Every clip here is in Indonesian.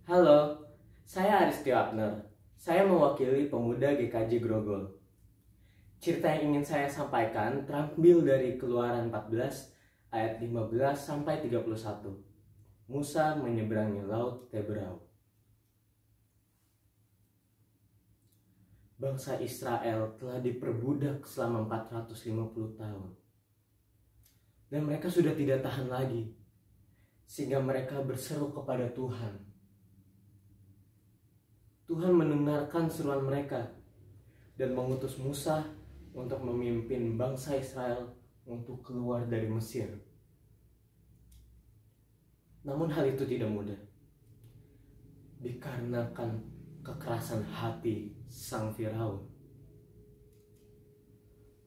Halo, saya Aristio Abner. Saya mewakili pemuda GKJ Grogol. Cerita yang ingin saya sampaikan terambil dari Keluaran 14 ayat 15 sampai 31. Musa menyeberangi Laut Teberau. Bangsa Israel telah diperbudak selama 450 tahun. Dan mereka sudah tidak tahan lagi, sehingga mereka berseru kepada Tuhan. Tuhan mendengarkan seruan mereka dan mengutus Musa untuk memimpin bangsa Israel untuk keluar dari Mesir. Namun hal itu tidak mudah, dikarenakan kekerasan hati sang Firaun.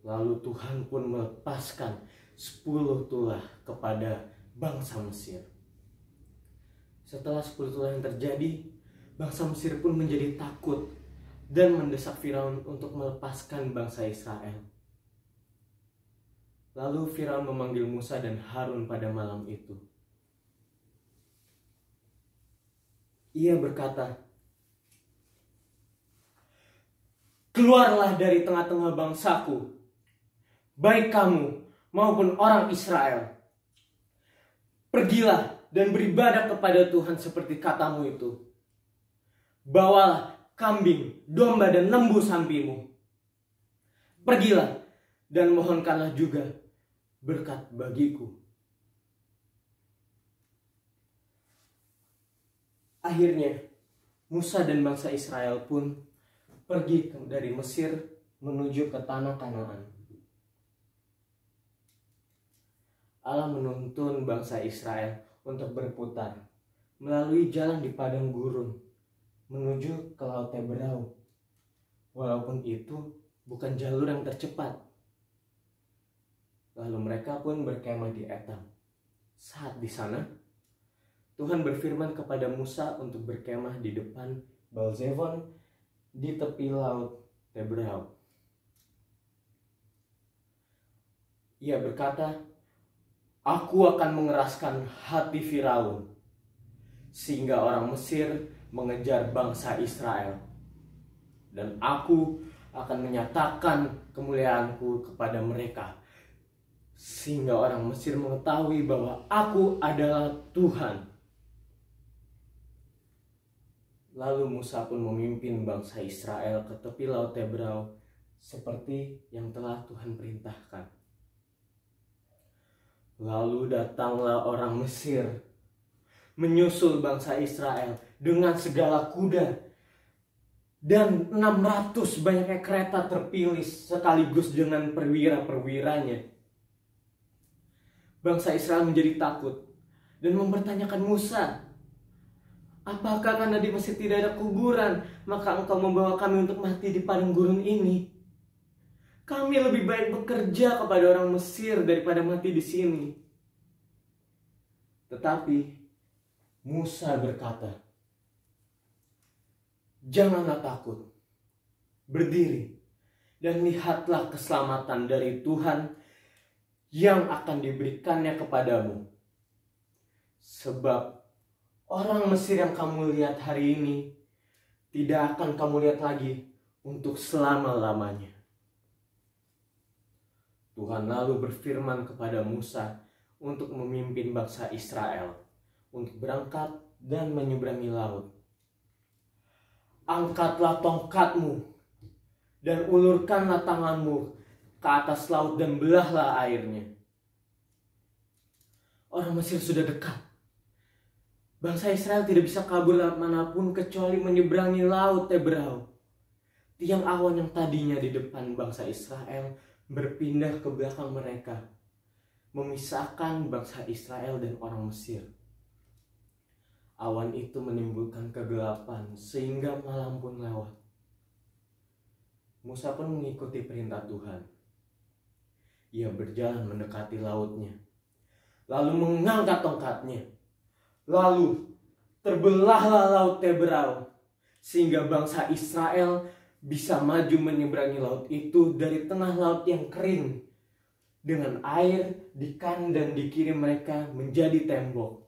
Lalu Tuhan pun melepaskan 10 tulah kepada bangsa Mesir. Setelah 10 tulah yang terjadi, bangsa Mesir pun menjadi takut dan mendesak Firaun untuk melepaskan bangsa Israel. Lalu Firaun memanggil Musa dan Harun pada malam itu. Ia berkata, "Keluarlah dari tengah-tengah bangsaku, baik kamu maupun orang Israel. Pergilah dan beribadah kepada Tuhan seperti katamu itu. Bawalah kambing, domba, dan lembu sampimu. Pergilah dan mohonkanlah juga berkat bagiku." Akhirnya Musa dan bangsa Israel pun pergi dari Mesir menuju ke tanah Kanaan. Allah menuntun bangsa Israel untuk berputar melalui jalan di padang gurun menuju ke Laut Teberau. Walaupun itu bukan jalur yang tercepat. Lalu mereka pun berkemah di Etam. Saat di sana, Tuhan berfirman kepada Musa untuk berkemah di depan Baal-Zefon di tepi Laut Teberau. Ia berkata, "Aku akan mengeraskan hati Firaun, sehingga orang Mesir mengejar bangsa Israel. Dan aku akan menyatakan kemuliaanku kepada mereka, sehingga orang Mesir mengetahui bahwa aku adalah Tuhan." Lalu Musa pun memimpin bangsa Israel ke tepi Laut Teberau seperti yang telah Tuhan perintahkan. Lalu datanglah orang Mesir menyusul bangsa Israel dengan segala kuda dan 600 banyaknya kereta terpilih sekaligus dengan perwira-perwiranya. Bangsa Israel menjadi takut dan mempertanyakan Musa, "Apakah karena di Mesir tidak ada kuburan, maka engkau membawa kami untuk mati di padang gurun ini? Kami lebih baik bekerja kepada orang Mesir daripada mati di sini." Tetapi Musa berkata, "Janganlah takut, berdiri dan lihatlah keselamatan dari Tuhan yang akan diberikannya kepadamu. Sebab orang Mesir yang kamu lihat hari ini tidak akan kamu lihat lagi untuk selama-lamanya." Tuhan lalu berfirman kepada Musa untuk memimpin bangsa Israel untuk berangkat dan menyeberangi laut. "Angkatlah tongkatmu dan ulurkanlah tanganmu ke atas laut dan belahlah airnya." Orang Mesir sudah dekat. Bangsa Israel tidak bisa kabur manapun kecuali menyeberangi Laut Teberau. Tiang awan yang tadinya di depan bangsa Israel berpindah ke belakang mereka, memisahkan bangsa Israel dan orang Mesir. Awan itu menimbulkan kegelapan sehingga malam pun lewat. Musa pun mengikuti perintah Tuhan. Ia berjalan mendekati lautnya, lalu mengangkat tongkatnya. Lalu terbelahlah Laut Teberau, sehingga bangsa Israel bisa maju menyeberangi laut itu dari tengah laut yang kering, dengan air di kanan dan di kiri mereka menjadi tembok.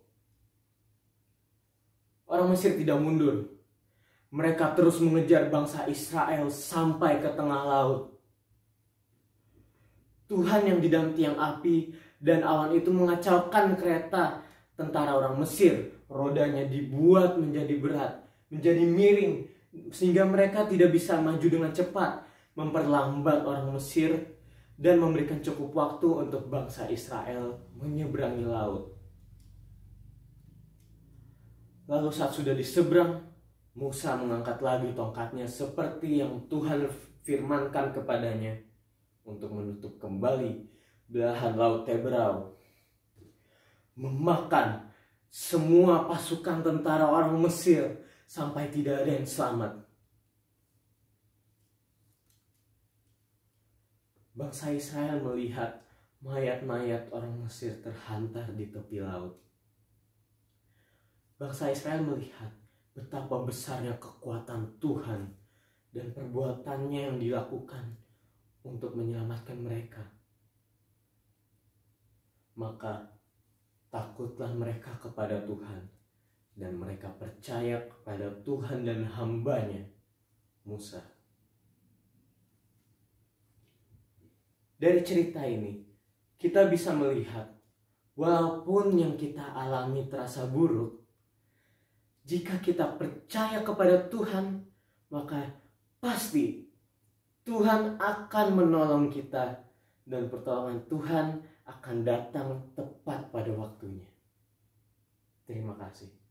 orang Mesir tidak mundur. Mereka terus mengejar bangsa Israel sampai ke tengah laut. Tuhan yang di dalam tiang api dan awan itu mengacaukan kereta tentara orang Mesir. Rodanya dibuat menjadi berat, menjadi miring, sehingga mereka tidak bisa maju dengan cepat, memperlambat orang Mesir dan memberikan cukup waktu untuk bangsa Israel menyeberangi laut. Lalu saat sudah di seberang, Musa mengangkat lagi tongkatnya seperti yang Tuhan firmankan kepadanya untuk menutup kembali belahan laut Teberau, memakan semua pasukan tentara orang Mesir sampai tidak ada yang selamat. Bangsa Israel melihat mayat-mayat orang Mesir terhantar di tepi laut. Bangsa Israel melihat betapa besarnya kekuatan Tuhan dan perbuatannya yang dilakukan untuk menyelamatkan mereka. Maka takutlah mereka kepada Tuhan dan mereka percaya kepada Tuhan dan hambanya Musa. Dari cerita ini kita bisa melihat walaupun yang kita alami terasa buruk, jika kita percaya kepada Tuhan, maka pasti Tuhan akan menolong kita dan pertolongan Tuhan akan datang tepat pada waktunya. Terima kasih.